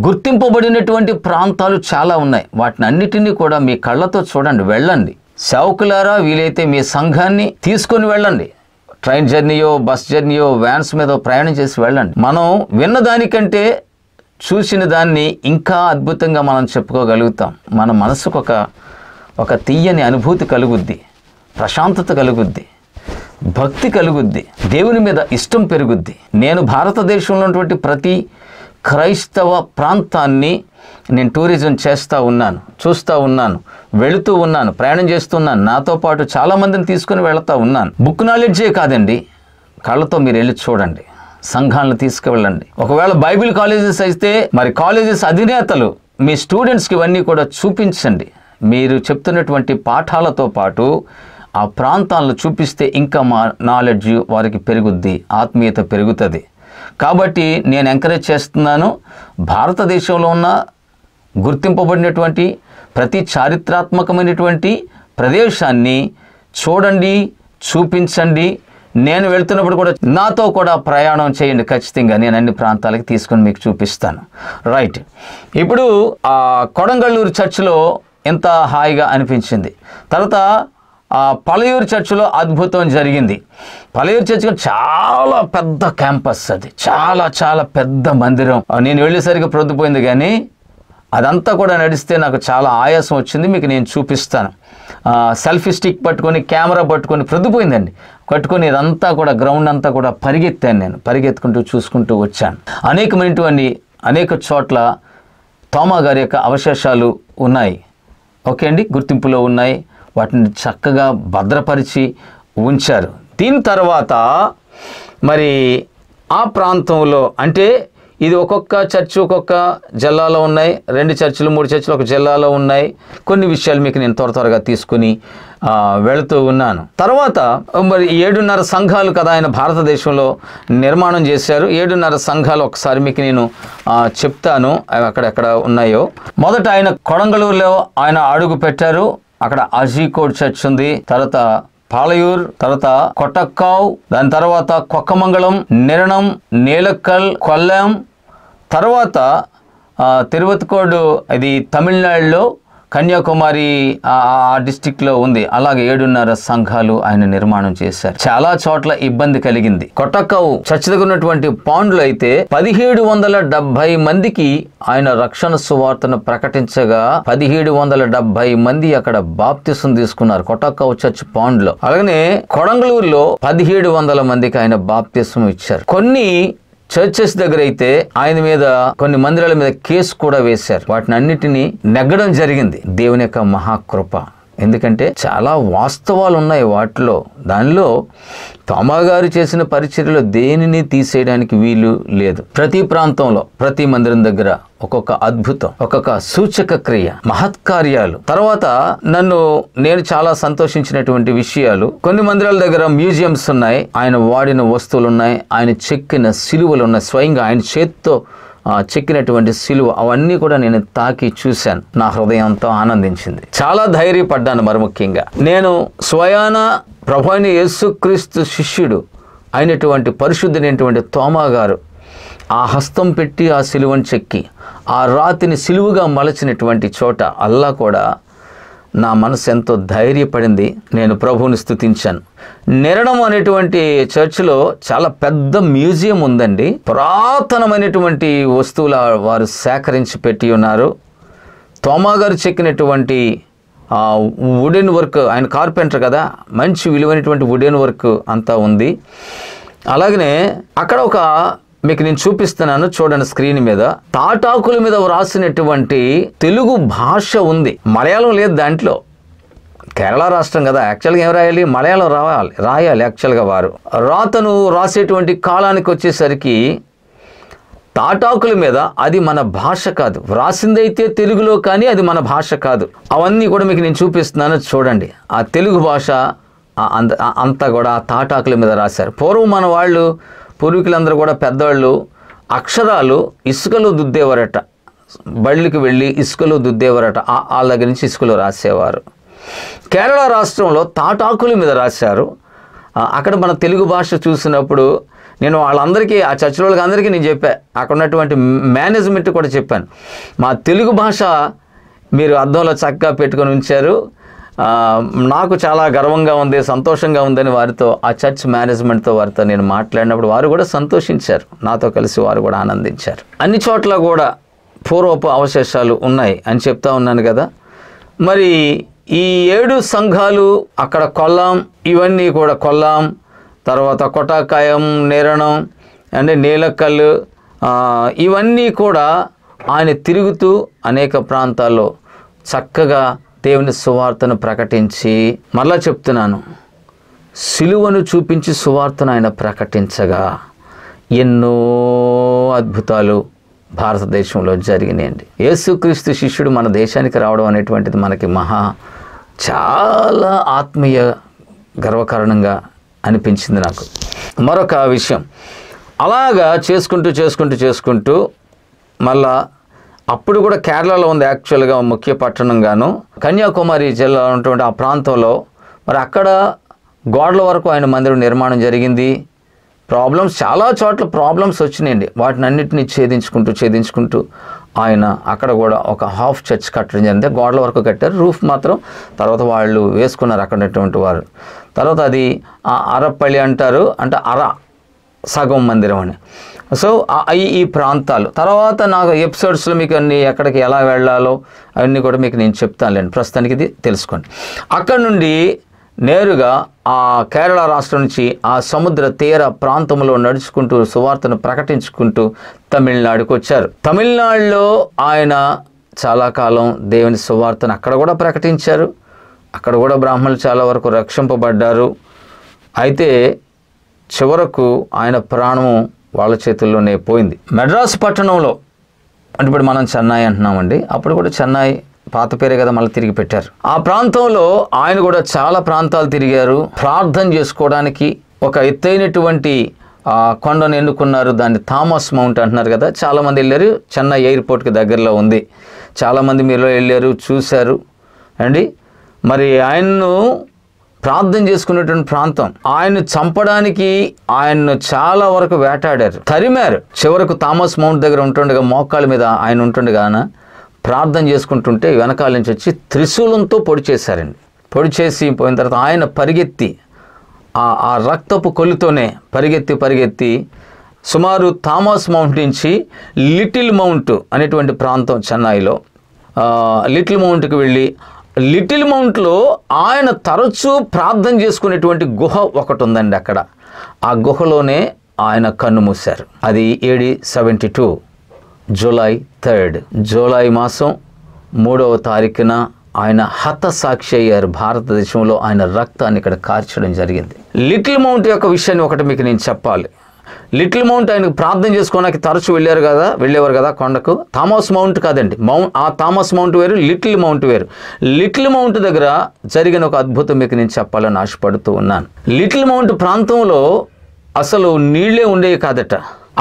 గుర్తింపబడినటువంటి ప్రాంతాలు చాలా ఉన్నాయి. వాటిని అన్నిటినీ కూడా మీ కళ్ళతో చూడండి, వెళ్ళండి. సేవకులారా వీలైతే మీ సంఘాన్ని తీసుకొని వెళ్ళండి, ట్రైన్ జర్నీయో, బస్ జర్నీయో, వ్యాన్స్ మీద ప్రయాణం చేసి వెళ్ళండి. మనం విన్న దానికంటే చూసిన దాన్ని ఇంకా అద్భుతంగా మనం చెప్పుకోగలుగుతాం. మన మనసుకు ఒక తీయని అనుభూతి కలుగుద్ది, ప్రశాంతత కలుగుద్ది, భక్తి కలుగుద్ది, దేవుని మీద ఇష్టం పెరుగుద్ది. నేను భారతదేశంలో ఉన్నటువంటి ప్రతి క్రైస్తవ ప్రాంతాన్ని నేను టూరిజం చేస్తూ ఉన్నాను, చూస్తూ ఉన్నాను, వెళుతూ ఉన్నాను, ప్రయాణం చేస్తున్నాను. నాతో పాటు చాలామందిని తీసుకుని వెళుతూ ఉన్నాను. బుక్ నాలెడ్జే కాదండి, కళ్ళతో మీరు వెళ్ళి చూడండి, సంఘాలను తీసుకువెళ్ళండి. ఒకవేళ బైబిల్ కాలేజెస్ అయితే మరి కాలేజెస్ అధినేతలు మీ స్టూడెంట్స్కి ఇవన్నీ కూడా చూపించండి. మీరు చెప్తున్నటువంటి పాఠాలతో పాటు ఆ ప్రాంతాలను చూపిస్తే ఇంకా మా నాలెడ్జ్ వారికి పెరుగుద్ది, ఆత్మీయత పెరుగుతుంది. కాబట్టి నేను ఎంకరేజ్ చేస్తున్నాను, భారతదేశంలో ఉన్న గుర్తింపబడినటువంటి ప్రతి చారిత్రాత్మకమైనటువంటి ప్రదేశాన్ని చూడండి, చూపించండి. నేను వెళ్తున్నప్పుడు కూడా నాతో కూడా ప్రయాణం చేయండి, ఖచ్చితంగా నేను అన్ని ప్రాంతాలకి తీసుకొని మీకు చూపిస్తాను. రైట్, ఇప్పుడు ఆ కొడంగళ్ళూరు చర్చిలో ఎంత హాయిగా అనిపించింది. తర్వాత పలయూరు చర్చిలో అద్భుతం జరిగింది. పలయూరు చర్చిలో చాలా పెద్ద క్యాంపస్, అది చాలా చాలా పెద్ద మందిరం. నేను వెళ్ళేసరికి ప్రొద్దుపోయింది, కానీ అదంతా కూడా నడిస్తే నాకు చాలా ఆయాసం వచ్చింది. మీకు నేను చూపిస్తాను. సెల్ఫీ స్టిక్ పట్టుకొని, కెమెరా పట్టుకొని ప్రొద్దుపోయిందండి, పట్టుకొని ఇదంతా కూడా గ్రౌండ్ అంతా కూడా పరిగెత్తాను. నేను పరిగెత్తుకుంటూ చూసుకుంటూ వచ్చాను. అనేక చోట్ల తోమా గారి యొక్క అవశేషాలు ఉన్నాయి. ఓకే అండి, గుర్తింపులో ఉన్నాయి. వాటిని చక్కగా భద్రపరిచి ఉంచారు. దీని తర్వాత మరి ఆ ప్రాంతంలో అంటే ఇది ఒక్కొక్క చర్చి ఒక్కొక్క జిల్లాలో ఉన్నాయి. 2 చర్చిలు 3 చర్చిలు ఒక జిల్లాలో ఉన్నాయి. కొన్ని విషయాలు మీకు నేను త్వరగా తీసుకుని వెళుతూ ఉన్నాను. తర్వాత మరి 7.5 సంఘాలు కదా ఆయన భారతదేశంలో నిర్మాణం చేశారు. 7.5 సంఘాలు ఒకసారి మీకు నేను చెప్తాను అవి అక్కడెక్కడ ఉన్నాయో. మొదట ఆయన కొడంగళూరులో ఆయన అడుగు పెట్టారు. అక్కడ అజీకోడ్ చర్చ్ ఉంది. తర్వాత పాలయూర్, తర్వాత కొట్టక్కావ్, దాని తర్వాత కొక్కమంగళం, నిరణం, నీలక్కల్, కొల్లాం, తర్వాత తిరువత్కోడ్, ఇది తమిళనాడులో కన్యాకుమారి ఆ డిస్టిక్లో ఉంది. అలాగే 7.5 సంఘాలు ఆయన నిర్మాణం చేశారు. చాలా చోట్ల ఇబ్బంది కలిగింది. కొట్టక్కావ్ చర్చ్ దగ్గర ఉన్నటువంటి పాండ్లో అయితే 1770 మందికి ఆయన రక్షణ సువార్తను ప్రకటించగా 1770 మంది అక్కడ బాప్తిసం తీసుకున్నారు కొట్టక్కావ్ చర్చ్ పాండ్లో. అలాగనే కొడంగళూరులో 1700 మందికి ఆయన బాప్తిసం ఇచ్చారు. కొన్ని చర్చెస్ దగ్గర అయితే ఆయన మీద, కొన్ని మందిరాల మీద కేసు కూడా వేశారు. వాటిని అన్నిటినీ నెగ్గడం జరిగింది. దేవుని యొక్క మహాకృప. ఎందుకంటే చాలా వాస్తవాలు ఉన్నాయి వాటిలో. దానిలో తోమా గారు చేసిన పరిచర్యలో దేనిని తీసేయడానికి వీలు లేదు. ప్రతి ప్రాంతంలో, ప్రతి మందిరం దగ్గర ఒక్కొక్క అద్భుతం, ఒక్కొక్క సూచక క్రియ, మహత్కార్యాలు. తర్వాత నేను చాలా సంతోషించినటువంటి విషయాలు, కొన్ని మందిరాల దగ్గర మ్యూజియంస్ ఉన్నాయి, ఆయన వాడిన వస్తువులు ఉన్నాయి, ఆయన చెక్కిన సిలువలు ఉన్నాయి, స్వయంగా ఆయన చేత్తో చెక్కినటువంటి సిలువ, అవన్నీ కూడా నేను తాకి చూశాను. నా హృదయంతో ఆనందించింది. చాలా ధైర్యపడ్డాను. మరి ముఖ్యంగా నేను స్వయాన ప్రభు అయిన యేసుక్రీస్తు శిష్యుడు అయినటువంటి పరిశుద్ధుడైనటువంటి తోమా గారు ఆ హస్తం పెట్టి ఆ సిలువను చెక్కి ఆ రాతిని సిలువుగా మలచినటువంటి చోట అల్లా కూడా నా మనసు ఎంతో ధైర్యపడింది. నేను ప్రభువుని స్తుతించాను. నిరణం అనేటువంటి చర్చిలో చాలా పెద్ద మ్యూజియం ఉందండి. పురాతనమైనటువంటి వస్తువులు వారు సేకరించి పెట్టి ఉన్నారు. తోమా గారు చెక్కినటువంటి వుడెన్ వర్క్, ఆయన కార్పెంటర్ కదా, మంచి విలువైనటువంటి వుడెన్ వర్క్ అంతా ఉంది. అలాగనే అక్కడ మీకు నేను చూపిస్తున్నాను, చూడండి స్క్రీన్ మీద. తాటాకుల మీద వ్రాసినటువంటి తెలుగు భాష ఉంది. మలయాళం లేదు దాంట్లో. కేరళ రాష్ట్రం కదా, యాక్చువల్గా ఏం రాయాలి? మలయాళం రాయాలి యాక్చువల్గా. వారు రాతను రాసేటువంటి కాలానికి వచ్చేసరికి తాటాకుల మీద అది మన భాష కాదు, వ్రాసిందైతే తెలుగులో, కానీ అది మన భాష కాదు. అవన్నీ కూడా మీకు నేను చూపిస్తున్నాను, చూడండి. ఆ తెలుగు భాష అంతా కూడా ఆ తాటాకుల మీద రాశారు. పూర్వం మన వాళ్ళు, పూర్వీకులందరూ కూడా పెద్దవాళ్ళు అక్షరాలు ఇసుకలో దుద్దేవారట. బళ్ళకి వెళ్ళి ఇసుకలో దుద్దేవారట. వాళ్ళ దగ్గర నుంచి ఇసుకలో రాసేవారు. కేరళ రాష్ట్రంలో తాటాకుల మీద రాశారు. అక్కడ మన తెలుగు భాష చూసినప్పుడు నేను వాళ్ళందరికీ, ఆ చర్చిల వాళ్ళకి అందరికీ నేను చెప్పాను, అక్కడ ఉన్నటువంటి మేనేజ్మెంట్ కూడా చెప్పాను, మా తెలుగు భాష మీరు అద్దంలో చక్కగా పెట్టుకొని ఉంచారు, నాకు చాలా గర్వంగా ఉంది, సంతోషంగా ఉందని వారితో, ఆ చర్చ్ మేనేజ్మెంట్తో వారితో నేను మాట్లాడినప్పుడు వారు కూడా సంతోషించారు, నాతో కలిసి వారు కూడా ఆనందించారు. అన్ని చోట్ల కూడా పూర్వపు అవశేషాలు ఉన్నాయి అని చెప్తా ఉన్నాను కదా. మరి ఈ 7 సంఘాలు అక్కడ కొల్లాం, ఇవన్నీ కూడా కొల్లాం, తర్వాత కొటాకాయం, నేరణం అంటే నీలకల్లు, ఇవన్నీ కూడా ఆయన తిరుగుతూ అనేక ప్రాంతాల్లో చక్కగా దేవుని సువార్తను ప్రకటించి, మరలా చెప్తున్నాను, సిలువను చూపించి సువార్తను ఆయన ప్రకటించగా ఎన్నో అద్భుతాలు భారతదేశంలో జరిగినాయండి. యేసుక్రీస్తు శిష్యుడు మన దేశానికి రావడం అనేటువంటిది మనకి చాలా ఆత్మీయ గర్వకారణంగా అనిపించింది నాకు. మరొక విషయం, అలాగా చేసుకుంటూ మళ్ళా అప్పుడు కూడా కేరళలో ఉంది యాక్చువల్గా ముఖ్య పట్టణంగాను, కన్యాకుమారి జిల్లా ఉన్నటువంటి ఆ ప్రాంతంలో. మరి అక్కడ గోడల వరకు ఆయన మందిరం నిర్మాణం జరిగింది. చాలా చోట్ల ప్రాబ్లమ్స్ వచ్చినాయండి. వాటిని అన్నింటినీ ఛేదించుకుంటూ ఆయన అక్కడ కూడా ఒక హాఫ్ చర్చ్ కట్టడం జరిగింది. గోడల వరకు కట్టారు, రూఫ్ మాత్రం తర్వాత వాళ్ళు వేసుకున్నారు అక్కడటువంటి వారు. తర్వాత అది అరపల్లి అంటారు, అంటే సగం మందిరం అని. సో ఈ ప్రాంతాలు తర్వాత నాకు ఎపిసోడ్స్లో మీకు అన్ని ఎక్కడికి ఎలా వెళ్ళాలో అవన్నీ కూడా మీకు నేను చెప్తానులేండి. ప్రస్తుతానికి ఇది తెలుసుకోండి. అక్కడ నుండి నేరుగా ఆ కేరళ రాష్ట్రం నుంచి ఆ సముద్ర తీర ప్రాంతంలో నడుచుకుంటూ సువార్తను ప్రకటించుకుంటూ తమిళనాడుకు వచ్చారు. తమిళనాడులో ఆయన చాలా కాలం దేవుని సువార్తను అక్కడ కూడా ప్రకటించారు. అక్కడ కూడా బ్రాహ్మణులు చాలా వరకు రక్షింపబడ్డారు. అయితే చివరకు ఆయన ప్రాణము వాళ్ళ చేతుల్లోనే పోయింది. మెడ్రాస్ పట్టణంలో, అంటే ఇప్పుడు మనం చెన్నై అంటున్నామండి, అప్పుడు కూడా చెన్నై పాత పేరే కదా, మళ్ళీ తిరిగి పెట్టారు. ఆ ప్రాంతంలో ఆయన కూడా చాలా ప్రాంతాలు తిరిగారు. ప్రార్థన చేసుకోవడానికి ఒక ఎత్తైనటువంటి కొండను ఎన్నుకున్నారు. దాన్ని థామస్ మౌంట్ అంటున్నారు కదా, చాలామంది వెళ్ళారు. చెన్నై ఎయిర్పోర్ట్కి దగ్గరలో ఉంది. చాలామంది మీరు వెళ్ళారు, చూశారు అండి. మరి ఆయన్ను ప్రార్థన చేసుకునేటువంటి ప్రాంతం. ఆయన్ను చంపడానికి ఆయన్ను చాలా వరకు వేటాడారు, తరిమారు. చివరకు థామస్ మౌంట్ దగ్గర ఉంటుండగా, మోకాళ్ళ మీద ఆయన ఉంటుండగా ప్రార్థన చేసుకుంటుంటే వెనకాల నుంచి వచ్చి త్రిశూలంతో పొడి చేశారండి. పొడి చేసి పోయిన తర్వాత ఆయన పరిగెత్తి ఆ రక్తపు కొల్లుతోనే పరిగెత్తి సుమారు థామస్ మౌంట్ నుంచి లిటిల్ మౌంట్ అనేటువంటి ప్రాంతం చెన్నైలో, లిటిల్ మౌంట్కి వెళ్ళి, లిటిల్ మౌంట్లో ఆయన తరచూ ప్రార్థన చేసుకునేటువంటి గుహ ఒకటి ఉందండి. అక్కడ ఆ గుహలోనే ఆయన కన్ను మూశారు. అది AD 72 జూలై 3 జూలై మాసం 3వ తారీఖున ఆయన హతసాక్షి అయ్యారు. భారతదేశంలో ఆయన రక్తాన్ని ఇక్కడ కార్చడం జరిగింది. లిటిల్ మౌంట్ యొక్క విషయాన్ని ఒకటి మీకు నేను చెప్పాలి. లిటిల్ మౌంట్ ఆయనకు ప్రార్థన చేసుకోవడానికి తరచూ వెళ్ళేవారు కదా కొండకు. థామస్ మౌంట్ కాదండి, ఆ థామస్ మౌంట్ వేరు, లిటిల్ మౌంట్ వేరు. లిటిల్ మౌంట్ దగ్గర జరిగిన ఒక అద్భుతం మీకు నేను చెప్పాలని ఆశపడుతూ ఉన్నాను. లిటిల్ మౌంట్ ప్రాంతంలో అసలు నీళ్లే ఉండేవి కాదట.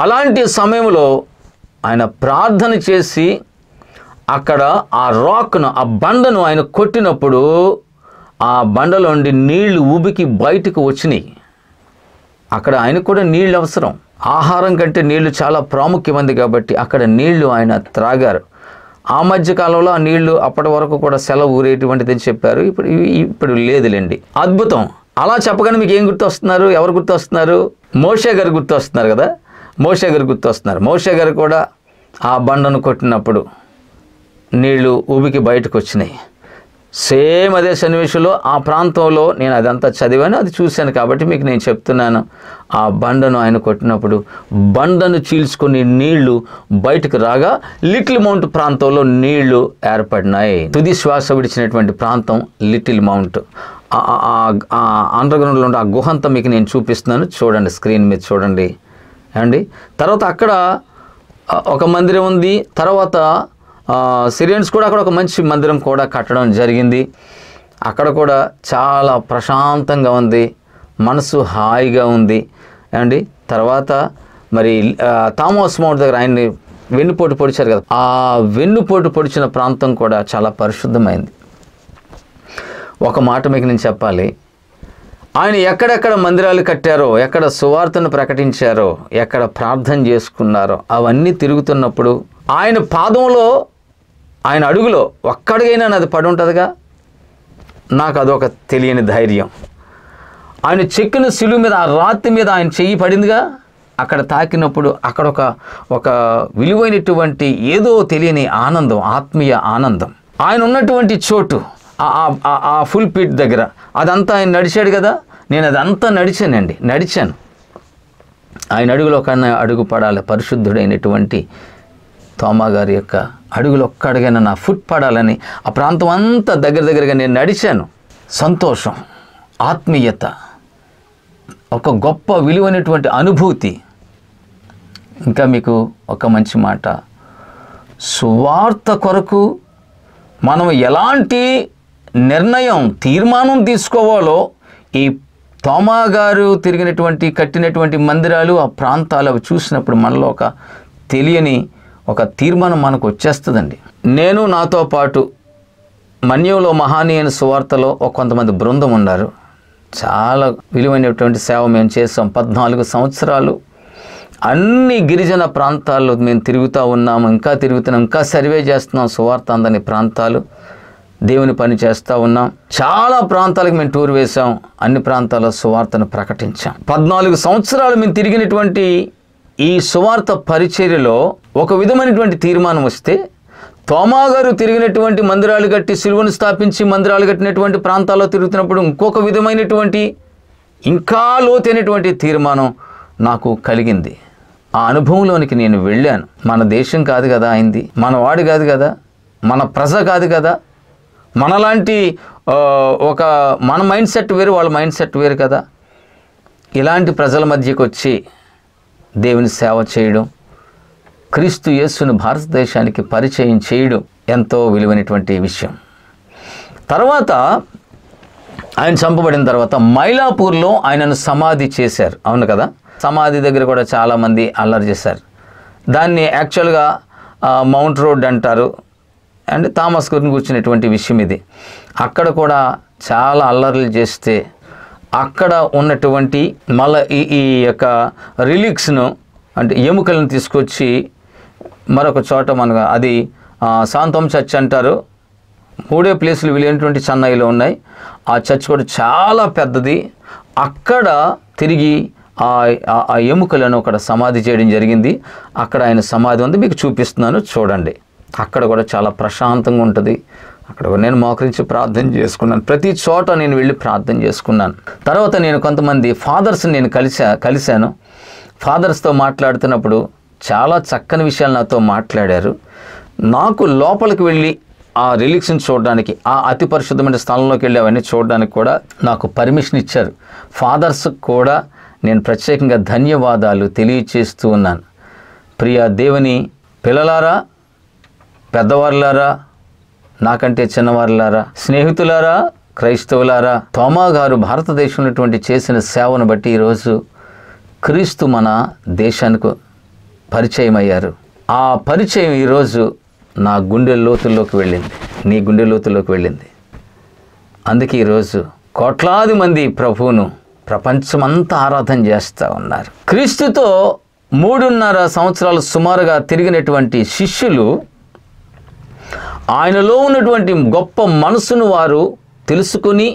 అలాంటి సమయంలో ఆయన ప్రార్థన చేసి అక్కడ ఆ రాక్ను, ఆ బండను ఆయన కొట్టినప్పుడు ఆ బండలో నుండి నీళ్లు ఉబికి బయటకు వచ్చినాయి. అక్కడ ఆయనకు కూడా నీళ్ళు అవసరం. ఆహారం కంటే నీళ్లు చాలా ప్రాముఖ్యమైనది కాబట్టి అక్కడ నీళ్లు ఆయన త్రాగారు. ఆ మధ్యకాలంలో ఆ నీళ్లు అప్పటి వరకు కూడా సెలవు ఊరేటువంటిది అని చెప్పారు. ఇప్పుడు లేదులేండి. అద్భుతం. అలా చెప్పగానే మీకు ఏం గుర్తొస్తున్నారు? ఎవరు గుర్తొస్తున్నారు? మోషే గారు గుర్తొస్తున్నారు కదా. మోషే గారు కూడా ఆ బండను కొట్టినప్పుడు నీళ్లు ఊబికి బయటకు వచ్చినాయి. సేమ్ అదే సన్నివేశంలో ఆ ప్రాంతంలో నేను అదంతా చదివాను, అది చూశాను కాబట్టి మీకు నేను చెప్తున్నాను. ఆ బండను ఆయన కొట్టినప్పుడు బండను చీల్చుకుని నీళ్లు బయటకు రాగా లిటిల్ మౌంట్ ప్రాంతంలో నీళ్లు ఏర్పడినాయి. తుది శ్వాస విడిచినటువంటి ప్రాంతం లిటిల్ మౌంట్. అండర్ గ్రౌండ్లో ఉండే ఆ గుహంతా మీకు నేను చూపిస్తున్నాను, చూడండి, స్క్రీన్ మీద చూడండి అండి. తర్వాత అక్కడ ఒక మందిరం ఉంది. తర్వాత సిరియన్స్ కూడా అక్కడ ఒక మంచి మందిరం కూడా కట్టడం జరిగింది. అక్కడ కూడా చాలా ప్రశాంతంగా ఉంది, మనసు హాయిగా ఉంది అండి. తర్వాత మరి థామస్ మౌంట్ దగ్గర ఆయన్ని వెన్నుపోటు పొడిచారు కదా, ఆ వెన్నుపోటు పొడిచిన ప్రాంతం కూడా చాలా పరిశుద్ధమైంది. ఒక మాట మీకు నేను చెప్పాలి, ఆయన ఎక్కడెక్కడ మందిరాలు కట్టారో, ఎక్కడ సువార్తను ప్రకటించారో, ఎక్కడ ప్రార్థన చేసుకున్నారో అవన్నీ తిరుగుతున్నప్పుడు ఆయన పాదంలో, ఆయన అడుగులో ఒక్కడికైనా అది పడి ఉంటుందిగా. నాకు అదొక తెలియని ధైర్యం. ఆయన చెక్కిన శిలువ మీద, ఆ రాతి మీద ఆయన చెయ్యి పడిందిగా, అక్కడ తాకినప్పుడు అక్కడ ఒక విలువైనటువంటి ఏదో తెలియని ఆనందం, ఆత్మీయ ఆనందం. ఆయన ఉన్నటువంటి చోటు ఆ ఫుల్ పిట్ దగ్గర అదంతా ఆయన నడిచాడు కదా, నేను అదంతా నడిచాను. ఆయన అడుగులో కన్నా అడుగు పడాలి, పరిశుద్ధుడైనటువంటి తోమా గారి యొక్క అడుగులు ఒక్క అడుగైనా నా ఫుట్ పడాలని ఆ ప్రాంతం అంతా దగ్గరగా నేను నడిచాను. సంతోషం, ఆత్మీయత, ఒక గొప్ప విలువైనటువంటి అనుభూతి. ఇంకా మీకు ఒక మంచి మాట, సువార్త కొరకు మనం ఎలాంటి తీర్మానం తీసుకోవాలో ఈ తోమా గారు కట్టినటువంటి మందిరాలు, ఆ ప్రాంతాలు అవి చూసినప్పుడు మనలో ఒక తెలియని ఒక తీర్మానం మనకు వచ్చేస్తుందండి. నేను నాతో పాటు మన్యంలో మహానీయుని సువార్తలో కొంతమంది బృందం ఉన్నారు. చాలా విలువైనటువంటి సేవ మేము చేసాం. 14 సంవత్సరాలు అన్ని గిరిజన ప్రాంతాల్లో మేము తిరుగుతూ ఉన్నాము, ఇంకా తిరుగుతున్నాం, ఇంకా సర్వే చేస్తున్నాం. సువార్త అందని ప్రాంతాలు, దేవుని పని చేస్తూ ఉన్నాం. చాలా ప్రాంతాలకు మేము టూర్ వేసాం, అన్ని ప్రాంతాల్లో సువార్తను ప్రకటించాం. 14 సంవత్సరాలు మేము తిరిగినటువంటి ఈ సువార్త పరిచర్యలో ఒక విధమైనటువంటి తీర్మానం వస్తే, తోమా గారు తిరిగినటువంటి మందిరాలు కట్టి సిలువను స్థాపించి మందిరాలు కట్టినటువంటి ప్రాంతాల్లో తిరుగుతున్నప్పుడు ఇంకొక విధమైనటువంటి ఇంకా లోతైనటువంటి తీర్మానం నాకు కలిగింది. ఆ అనుభవంలోనికి నేను వెళ్ళాను. మన దేశం కాదు కదా అయింది, మన వాడు కాదు కదా, మన ప్రజ కాదు కదా, మనలాంటి మన మైండ్ సెట్ వేరు, వాళ్ళ మైండ్ సెట్ వేరు కదా. ఇలాంటి ప్రజల మధ్యకు వచ్చి దేవుని సేవ చేయడం, క్రీస్తు యేసును భారతదేశానికి పరిచయం చేయడం ఎంతో విలువైనటువంటి విషయం. తర్వాత ఆయన చంపబడిన తర్వాత మైలాపూర్లో ఆయనను సమాధి చేశారు. అవును కదా, సమాధి దగ్గర కూడా చాలామంది అల్లరి చేశారు. దాన్ని యాక్చువల్గా మౌంట్ రోడ్ అంటారు. అండ్ థామస్ గురించి కూర్చున్నటువంటి విషయం ఇది. అక్కడ కూడా చాలా అల్లర్లు చేస్తే అక్కడ ఉన్నటువంటి మళ్ళీ ఈ యొక్క రిలిక్స్ను అంటే ఎముకలను తీసుకొచ్చి మరొక చోట మనకు అది శాంతం చర్చ్ అంటారు. 3 ప్లేసులు వీలైనటువంటి చెన్నైలో ఉన్నాయి. ఆ చర్చ్ కూడా చాలా పెద్దది. అక్కడ తిరిగి ఆ ఎముకలను అక్కడ సమాధి చేయడం జరిగింది. అక్కడ ఆయన సమాధి ఉంది, మీకు చూపిస్తున్నాను చూడండి. అక్కడ కూడా చాలా ప్రశాంతంగా ఉంటుంది. అక్కడ నేను మోకరించి ప్రార్థన చేసుకున్నాను. ప్రతి చోట నేను వెళ్ళి ప్రార్థన చేసుకున్నాను. తర్వాత నేను కొంతమంది ఫాదర్స్ని నేను కలిశాను. ఫాదర్స్తో మాట్లాడుతున్నప్పుడు చాలా చక్కని విషయాలు నాతో మాట్లాడారు. నాకు లోపలికి వెళ్ళి ఆ రిలిక్స్ని చూడడానికి, ఆ అతి పరిశుద్ధమైన స్థలంలోకి వెళ్ళి అవన్నీ చూడడానికి కూడా నాకు పర్మిషన్ ఇచ్చారు. ఫాదర్స్ కూడా నేను ప్రత్యేకంగా ధన్యవాదాలు తెలియచేస్తూ ఉన్నాను. ప్రియ దేవుని పిల్లలారా, పెద్దవారులారా, నాకంటే చిన్నవారులారా, స్నేహితులారా, క్రైస్తవులారా, తోమా గారు భారతదేశంలో చేసిన సేవను బట్టి ఈరోజు క్రీస్తు మన దేశానికి పరిచయం అయ్యారు. ఆ పరిచయం ఈరోజు నా గుండె లోతుల్లోకి వెళ్ళింది, నీ గుండె లోతుల్లోకి వెళ్ళింది. అందుకే ఈరోజు కోట్లాది మంది ప్రభువును ప్రపంచమంతా ఆరాధన చేస్తూ ఉన్నారు. క్రీస్తుతో 3.5 సంవత్సరాలు సుమారుగా తిరిగినటువంటి శిష్యులు ఆయనలో ఉన్నటువంటి గొప్ప మనసును వారు తెలుసుకుని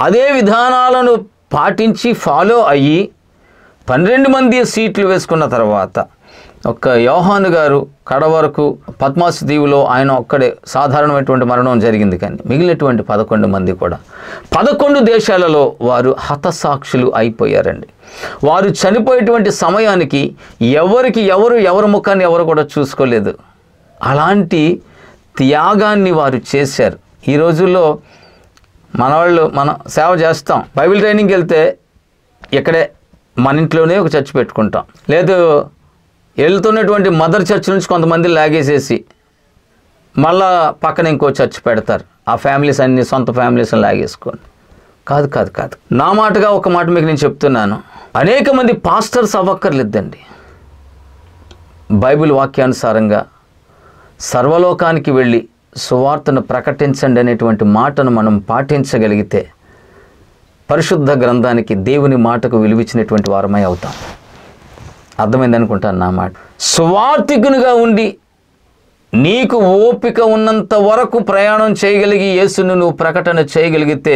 అదే విధానాలను పాటించి ఫాలో అయ్యి 12 మంది సీట్లు వేసుకున్న తర్వాత ఒక్క యోహాను గారు కడ వరకు పద్మాసు దీవులో ఆయన ఒక్కడే సాధారణమైనటువంటి మరణం జరిగింది. కానీ మిగిలినటువంటి 11 మంది కూడా 11 దేశాలలో వారు హతసాక్షులు అయిపోయారండి. వారు చనిపోయేటువంటి సమయానికి ఎవరి ముఖాన్ని ఎవరు కూడా చూసుకోలేదు. అలాంటి త్యాగాన్ని వారు చేశారు. ఈ రోజుల్లో మనం సేవ చేస్తాం. బైబిల్ ట్రైనింగ్కి వెళ్తే ఇక్కడే మన ఇంట్లోనే ఒక చర్చ్ పెట్టుకుంటాం. లేదు వెళ్తున్నటువంటి మదర్ చర్చ్ నుంచి కొంతమంది లాగేసేసి మళ్ళా పక్కన ఇంకో చర్చ్ పెడతారు. ఆ ఫ్యామిలీస్ అన్ని సొంత ఫ్యామిలీస్ని లాగేసుకొని. కాదు. నా మాటగా ఒక మాట మీకు నేను చెప్తున్నాను. అనేక మంది పాస్టర్స్ అవ్వక్కర్లేదండి. బైబిల్ వాక్యానుసారంగా సర్వలోకానికి వెళ్ళి సువార్తను ప్రకటించండి అనేటువంటి మాటను మనం పాటించగలిగితే పరిశుద్ధ గ్రంథానికి, దేవుని మాటకు విలువిచ్చినటువంటి వారమై అవుతాం. అర్థమైంది అనుకుంటాను నా మాట. సువార్థికునిగా ఉండి నీకు ఓపిక ఉన్నంత వరకు ప్రయాణం చేయగలిగి యేసును నువ్వు ప్రకటన చేయగలిగితే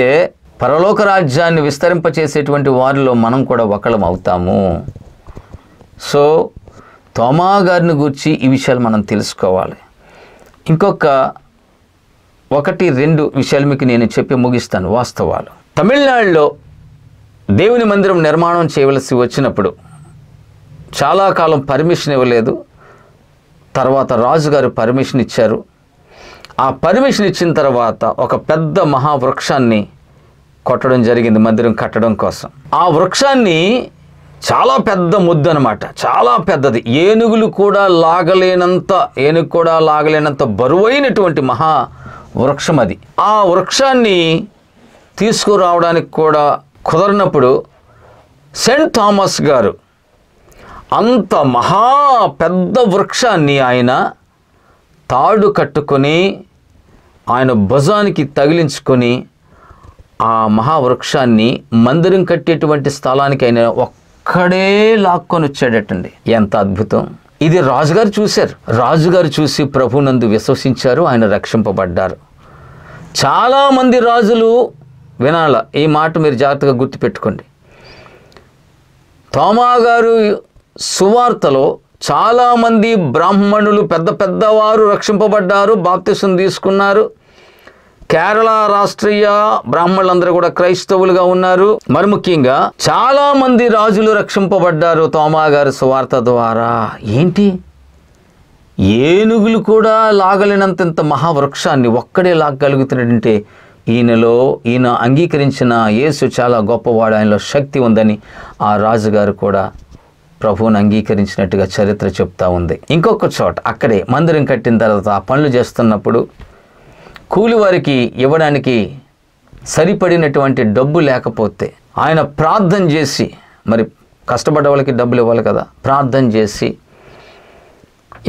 పరలోక రాజ్యాన్ని విస్తరింపచేసేటువంటి వారిలో మనం కూడా ఒకళ్ళం అవుతాము. సో తోమా గారిని గురించి ఈ విషయాలు మనం తెలుసుకోవాలి. ఇంకొక 1-2 విషయాలు మీకు నేను చెప్పి ముగిస్తాను. వాస్తవాలు. తమిళనాడులో దేవుని మందిరం నిర్మాణం చేయవలసి వచ్చినప్పుడు చాలా కాలం పర్మిషన్ ఇవ్వలేదు. తర్వాత రాజుగారు పర్మిషన్ ఇచ్చారు. ఆ పర్మిషన్ ఇచ్చిన తర్వాత ఒక పెద్ద మహావృక్షాన్ని కొట్టడం జరిగింది మందిరం కట్టడం కోసం. ఆ వృక్షాన్ని చాలా పెద్ద ముద్దు అనమాట, చాలా పెద్దది, ఏనుగు కూడా లాగలేనంత బరువైనటువంటి మహా వృక్షం అది. ఆ వృక్షాన్ని తీసుకురావడానికి కూడా కుదరనప్పుడు సెయింట్ థామస్ గారు అంత మహా పెద్ద వృక్షాన్ని ఆయన తాడు కట్టుకొని ఆయన భుజానికి తగిలించుకొని ఆ మహావృక్షాన్ని మందిరం కట్టేటువంటి స్థలానికి ఆయన ఒక్కడే లాక్కొని వచ్చాడటండి. ఎంత అద్భుతం! ఇది రాజుగారు చూశారు. రాజుగారు చూసి ప్రభునందు విశ్వసించారు, ఆయన రక్షింపబడ్డారు. చాలామంది రాజులు వినాల, ఈ మాట మీరు జాగ్రత్తగా గుర్తుపెట్టుకోండి. తోమా గారు సువార్తలో చాలామంది బ్రాహ్మణులు పెద్ద పెద్దవారు రక్షింపబడ్డారు, బాప్తిసం తీసుకున్నారు. కేరళ రాష్ట్రీయ బ్రాహ్మణులందరూ కూడా క్రైస్తవులుగా ఉన్నారు. మరి ముఖ్యంగా చాలామంది రాజులు రక్షింపబడ్డారు తోమా గారి సువార్త ద్వారా. ఏంటి, ఏనుగులు కూడా లాగలేనంత మహావృక్షాన్ని ఒక్కడే లాగగలుగుతున్నాడంటే ఈయన అంగీకరించిన యేసు చాలా గొప్పవాడు, ఆయనలో శక్తి ఉందని ఆ రాజుగారు కూడా ప్రభువుని అంగీకరించినట్టుగా చరిత్ర చెప్తా ఉంది. ఇంకొక చోట అక్కడే మందిరం కట్టిన తర్వాత ఆ పనులు చేస్తున్నప్పుడు కూలివారికి ఇవ్వడానికి సరిపడినటువంటి డబ్బు లేకపోతే ఆయన ప్రార్థన చేసి, మరి కష్టపడ్డ వాళ్ళకి డబ్బులు ఇవ్వాలి కదా, ప్రార్థన చేసి,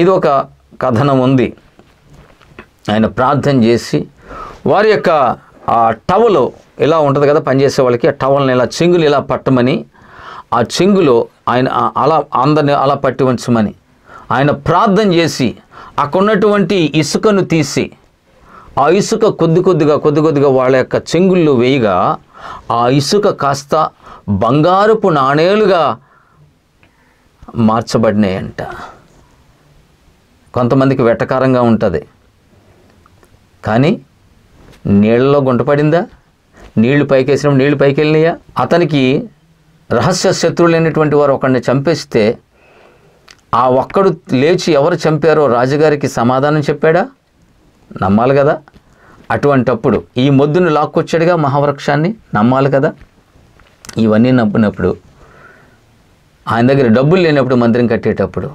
ఇది ఒక కథనం ఉంది, ఆయన ప్రార్థన చేసి వారి యొక్క ఆ టవలు ఇలా ఉంటుంది కదా పనిచేసే వాళ్ళకి, ఆ టవల్ని ఇలా చెంగులు ఇలా పట్టమని, ఆ చెంగులో ఆయన అలా అందరిని అలా పట్టి ఉంచమని ఆయన ప్రార్థన చేసి అక్కడ ఉన్నటువంటి ఇసుకను తీసి ఆ ఇసుక కొద్ది కొద్దిగా వాళ్ళ యొక్క చెంగుళ్ళు వేయగా ఆ ఇసుక కాస్త బంగారపు నాణేలుగా మార్చబడినాయంట. కొంతమందికి వెటకారంగా ఉంటుంది, కానీ నీళ్ళలో గుంట పడిందా? నీళ్లు పైకేసినప్పుడు నీళ్లు పైకి వెళ్ళినాయా? అతనికి రహస్య శత్రువులైనటువంటి వారు ఒకడిని చంపేస్తే ఆ ఒక్కడు లేచి ఎవరు చంపారో రాజుగారికి సమాధానం చెప్పాడా? నమ్మాలి కదా. అటువంటప్పుడు ఈ మొద్దును లాక్కొచ్చాడుగా మహావృక్షాన్ని, నమ్మాలి కదా. ఇవన్నీ నమ్మినప్పుడు ఆయన దగ్గర డబ్బులు లేనప్పుడు మందిరం కట్టేటప్పుడు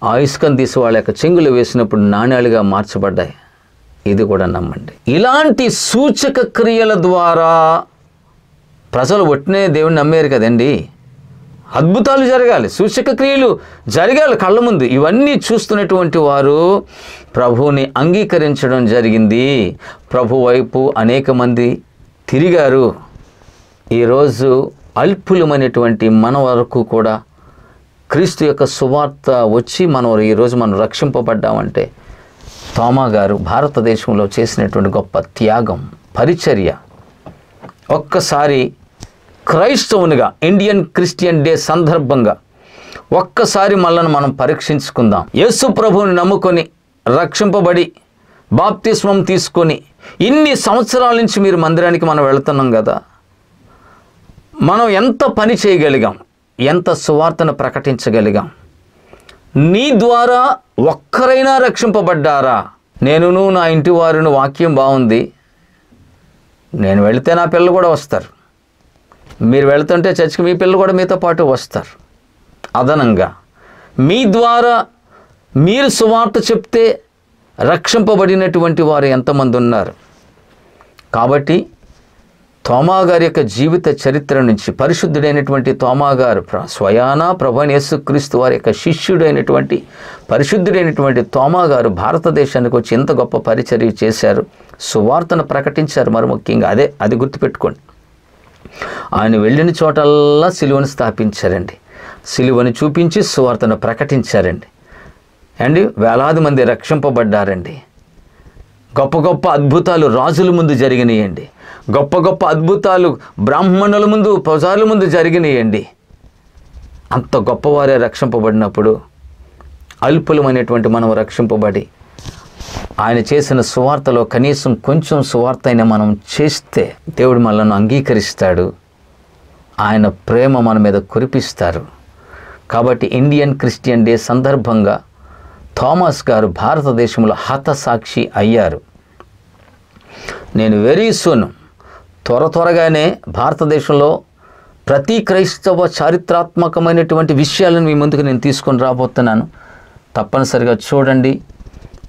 ఆ ఇసుకను తీసి వాళ్ళ యొక్క చెంగులు వేసినప్పుడు నాణ్యాలుగా మార్చబడ్డాయి. ఇది కూడా నమ్మండి. ఇలాంటి సూచక క్రియల ద్వారా ప్రజలు ఒట్టినే దేవుని నమ్మారు కదండి. అద్భుతాలు జరగాలి, సూచక క్రియలు జరగాలి కళ్ళ ముందు. ఇవన్నీ చూస్తున్నటువంటి వారు ప్రభువుని అంగీకరించడం జరిగింది. ప్రభు వైపు అనేక మంది తిరిగారు. ఈరోజు అల్పులమైనటువంటి మన వరకు కూడా క్రీస్తు యొక్క సువార్త వచ్చి ఈరోజు మనం రక్షింపబడ్డామంటే తోమా గారు భారతదేశంలో చేసినటువంటి గొప్ప త్యాగం, పరిచర్య. ఒక్కసారి క్రైస్తవునిగా ఇండియన్ క్రిస్టియన్ డే సందర్భంగా ఒక్కసారి మనం పరీక్షించుకుందాం. యేసు ప్రభువుని నమ్ముకొని రక్షింపబడి బాప్తిస్మం తీసుకొని ఇన్ని సంవత్సరాల నుంచి మీరు మందిరానికి మనం వెళుతున్నాం కదా, మనం ఎంత పని చేయగలిగాం, ఎంత సువార్తను ప్రకటించగలిగాం? నీ ద్వారా ఒక్కరైనా రక్షింపబడ్డారా? నేనును నా ఇంటి వారును వాక్యం బాగుంది, నేను వెళితే నా పిల్లలు కూడా వస్తారు, మీరు వెళుతుంటే చర్చికి మీ పిల్లలు కూడా మీతో పాటు వస్తారు. అదనంగా మీ ద్వారా మీరు సువార్త చెప్తే రక్షింపబడినటువంటి వారు ఎంతమంది ఉన్నారు? కాబట్టి తోమా గారి యొక్క జీవిత చరిత్ర నుంచి పరిశుద్ధుడైనటువంటి తోమా గారు స్వయానా ప్రభువైన యేసుక్రీస్తు వారి యొక్క శిష్యుడైనటువంటి పరిశుద్ధుడైనటువంటి తోమా గారు భారతదేశానికి వచ్చి ఎంత గొప్ప పరిచర్య చేశారు, సువార్తను ప్రకటించారు. మరి ముఖ్యంగా అది గుర్తుపెట్టుకోండి. ఆయన వెళ్ళిన చోటల్లా సిలువను స్థాపించారండి, సిలువను చూపించి సువార్తను ప్రకటించారండి. అండి వేలాది మంది రక్షింపబడ్డారండి. గొప్ప గొప్ప అద్భుతాలు రాజుల ముందు జరిగినాయండి. గొప్ప గొప్ప అద్భుతాలు బ్రాహ్మణుల ముందు, ప్రజల ముందు జరిగినాయండి. అంత గొప్పవారే రక్షింపబడినప్పుడు అల్పులమైనటువంటి మనం రక్షింపబడి ఆయన చేసిన సువార్తలో కనీసం కొంచెం సువార్త అయినా మనం చేస్తే దేవుడు మనల్ని అంగీకరిస్తాడు. ఆయన ప్రేమ మన మీద కురిపిస్తారు. కాబట్టి ఇండియన్ క్రిస్టియన్ డే సందర్భంగా థామస్ గారు భారతదేశంలో హతసాక్షి అయ్యారు. నేను వెరీ సూన్ త్వరగానే భారతదేశంలో ప్రతి క్రైస్తవ చారిత్రాత్మకమైనటువంటి విషయాలను మీ ముందుకు నేను తీసుకొని రాబోతున్నాను. తప్పనిసరిగా చూడండి.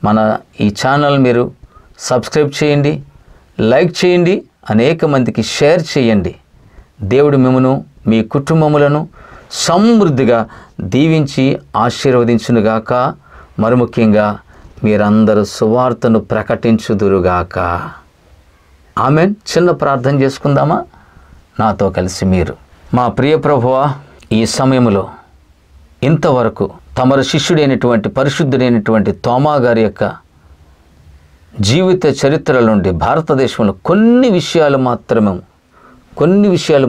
మన ఈ ఛానల్ మీరు సబ్స్క్రైబ్ చేయండి, లైక్ చేయండి, అనేక మందికి షేర్ చేయండి. దేవుడు మిమ్మును, మీ కుటుంబములను సమృద్ధిగా దీవించి ఆశీర్వదించునుగాక. మరి ముఖ్యంగా మీరందరూ సువార్తను ప్రకటించుదురుగాక. ఆమెన్. చిన్న ప్రార్థన చేసుకుందామా? నాతో కలిసి మీరు. మా ప్రియ ప్రభువా, ఈ సమయంలో ఇంతవరకు తమరు శిష్యుడైనటువంటి పరిశుద్ధుడైనటువంటి తోమా గారి యొక్క జీవిత చరిత్రల నుండి భారతదేశంలో కొన్ని విషయాలు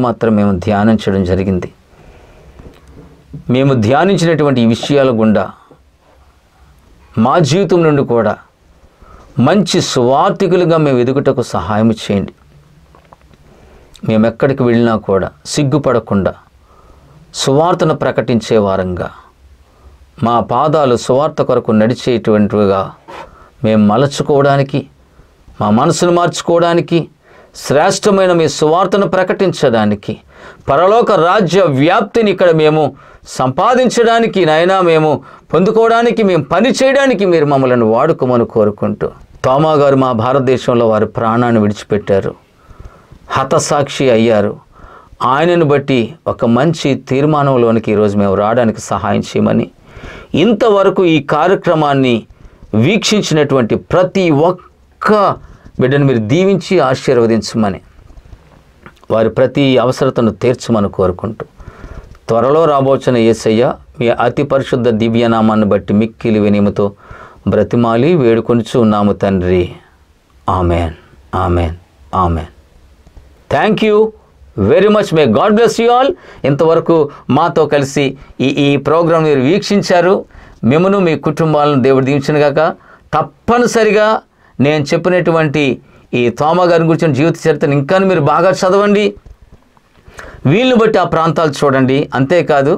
మాత్రమే మేము ధ్యానించడం జరిగింది. మేము ధ్యానించినటువంటి ఈ విషయాల గుండా మా జీవితం నుండి కూడా మంచి సువార్తికులుగా మేము ఎదుగుటకు సహాయం చేయండి. మేము ఎక్కడికి వెళ్ళినా కూడా సిగ్గుపడకుండా సువార్తను ప్రకటించే వారంగా, మా పాదాలు సువార్త కొరకు నడిచేటువంటివిగా మేము మలచుకోవడానికి, మా మనసును మార్చుకోవడానికి, శ్రేష్టమైన మీ సువార్తను ప్రకటించడానికి, పరలోక రాజ్య వ్యాప్తిని ఇక్కడ మేము సంపాదించడానికి, నాయనా మేము పొందుకోవడానికి, మేము పని చేయడానికి మీరు మమ్మల్ని వాడుకోమని కోరుకుంటూ, తోమా గారు మా భారతదేశంలో వారి ప్రాణాన్ని విడిచిపెట్టారు, హతసాక్షి అయ్యారు. ఆయనను బట్టి ఒక మంచి తీర్మానంలోనికి ఈరోజు మేము రావడానికి సహాయం చేయమని, ఇంతవరకు ఈ కార్యక్రమాన్ని వీక్షించినటువంటి ప్రతి ఒక్క బిడ్డను మీరు దీవించి ఆశీర్వదించమని, వారి ప్రతి అవసరతను తీర్చమని కోరుకుంటూ, త్వరలో రాబోచిన యేసయ్య మీ అతి పరిశుద్ధ దివ్యనామాన్ని బట్టి మిక్కిలి వినయముతో బ్రతిమాలి వేడుకొనుచు ఉన్నాము తండ్రి. Amen, amen, amen. Thank you very much. May God bless you all. ఇంతవరకు మాతో కలిసి ఈ ప్రోగ్రాం మీరు వీక్షించారు. మిమ్మను, మీ కుటుంబాలను దేవుడు దీవించునుగాక. తప్పనిసరిగా నేను చెప్పినటువంటి ఈ తోమా గారి గురించిన జీవిత చరిత్రను ఇంకా మీరు బాగా చదవండి. వీళ్ళని బట్టి ఆ ప్రాంతాలు చూడండి. అంతేకాదు,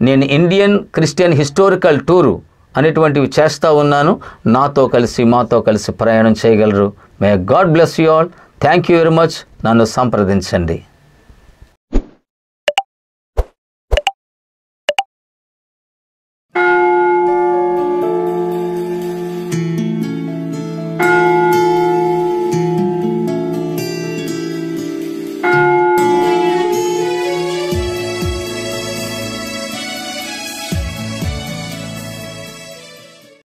నేను ఇండియన్ క్రిస్టియన్ హిస్టారికల్ టూరు అనేటువంటివి చేస్తూ ఉన్నాను. మాతో కలిసి ప్రయాణం చేయగలరు. May God bless you all. Thank you very much. నన్ను సంప్రదించండి.